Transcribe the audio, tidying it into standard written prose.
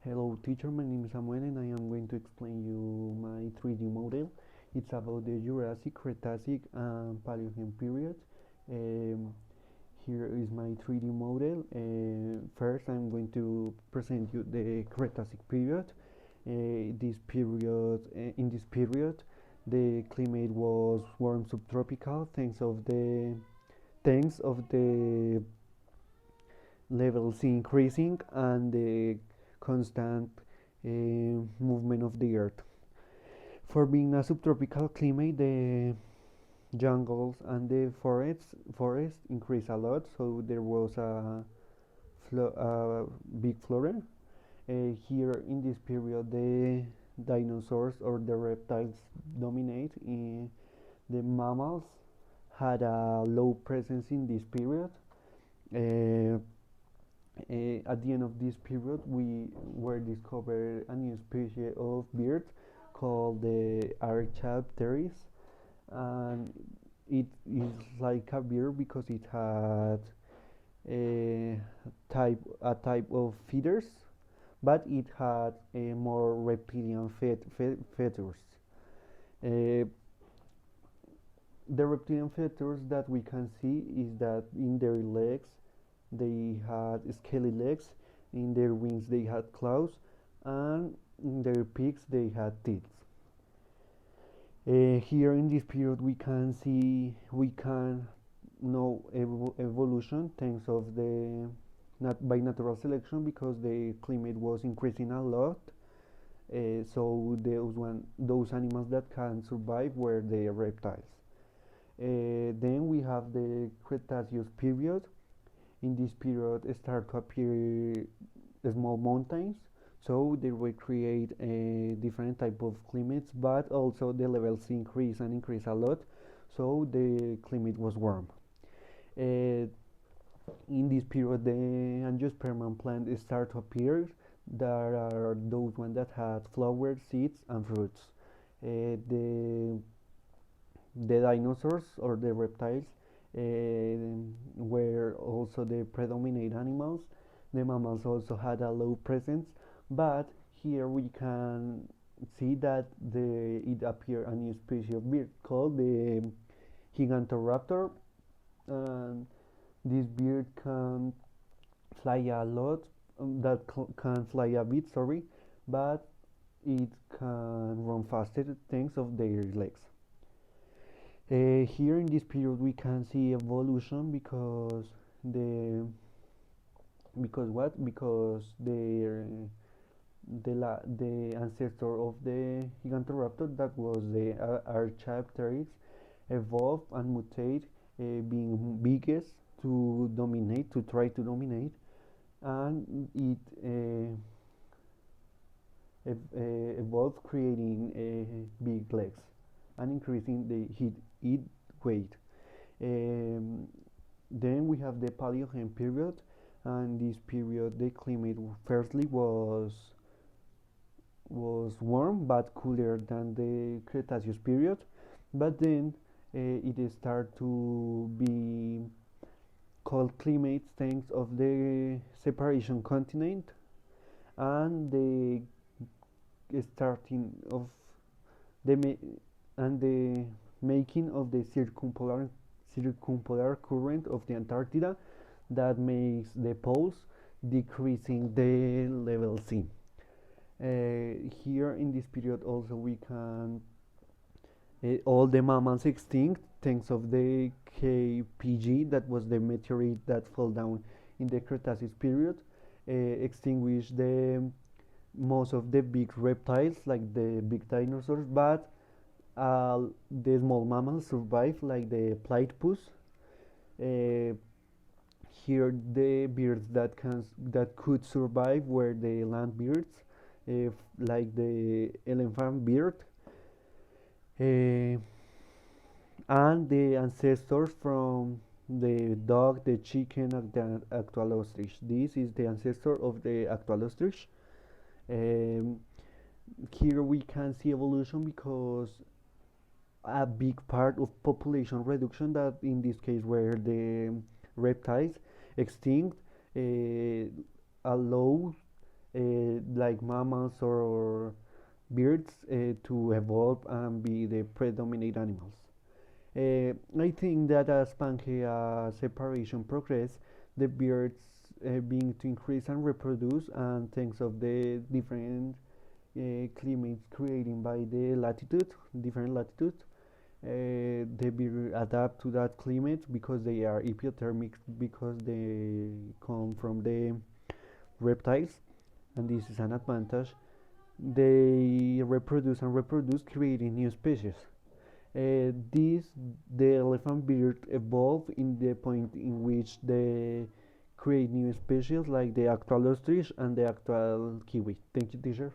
Hello teacher, my name is Samuel and I am going to explain you my 3D model. It's about the Jurassic, Cretacic and Paleogene period. Um, Here is my 3D model. First I'm going to present you the Cretacic period. In this period the climate was warm subtropical thanks of the levels increasing and the constant movement of the earth. For being a subtropical climate, the jungles and the forests increased a lot, so there was a big flora. Here in this period, the dinosaurs or the reptiles dominate. The mammals had a low presence in this period. Uh, at the end of this period, we were discovered a new species of bird called the Archaeopteryx, and it is like a bird because it had a type of feathers, but it had a more reptilian feathers. Uh, the reptilian feathers that we can see is that in their legs they had scaly legs, in their wings they had claws, and in their beaks they had teeth. Here in this period we can know evolution thanks of the by natural selection because the climate was increasing a lot. So those animals that can survive were the reptiles. Then we have the Cretaceous period. In this period start to appear small mountains, so they will create a different type of climates, but also the levels increase a lot, so the climate was warm. uh, in this period the angiosperm plant start to appear. There are those ones that had flowers, seeds and fruits. The dinosaurs or the reptiles were also the predominant animals. The mammals also had a low presence, but here we can see that it appeared a new species of bird called the Gigantoraptor, and this bird can fly a lot, can fly a bit, sorry, but it can run faster thanks of their legs. Here in this period we can see evolution the because the ancestor of the Gigantoraptor, that was the Archaeopteryx, evolved and mutate, being biggest to try to dominate, and it evolved creating big legs and increasing the heat weight. Um, then we have the Paleogene period, and this period the climate firstly was warm but cooler than the Cretaceous period, but then it started to be cold climates thanks of the separation continent and the starting of the and the making of the circumpolar current of the Antarctica that makes the poles decreasing the level C. Here in this period also we can all the mammals extinct thanks of the KPG, that was the meteorite that fell down in the Cretaceous period, extinguished the most of the big reptiles like the big dinosaurs, but the small mammals survive like the platypus. Uh, Here the birds that could survive were the land birds, like the elephant bird, uh, and the ancestors from the dog, the chicken, and the actual ostrich. This is the ancestor of the actual ostrich. Um, Here we can see evolution because a big part of population reduction, that in this case were the reptiles, extinct, allow like mammals or birds to evolve and be the predominant animals. I think that as Pangea separation progress, the birds being to increase and reproduce, and thanks of the different climates created by the latitude, different latitudes, they be adapt to that climate because they are epithermic, because they come from the reptiles, and this is an advantage. They reproduce and reproduce, creating new species. This the elephant bird evolved in the point in which they create new species like the actual ostrich and the actual kiwi. Thank you, teacher.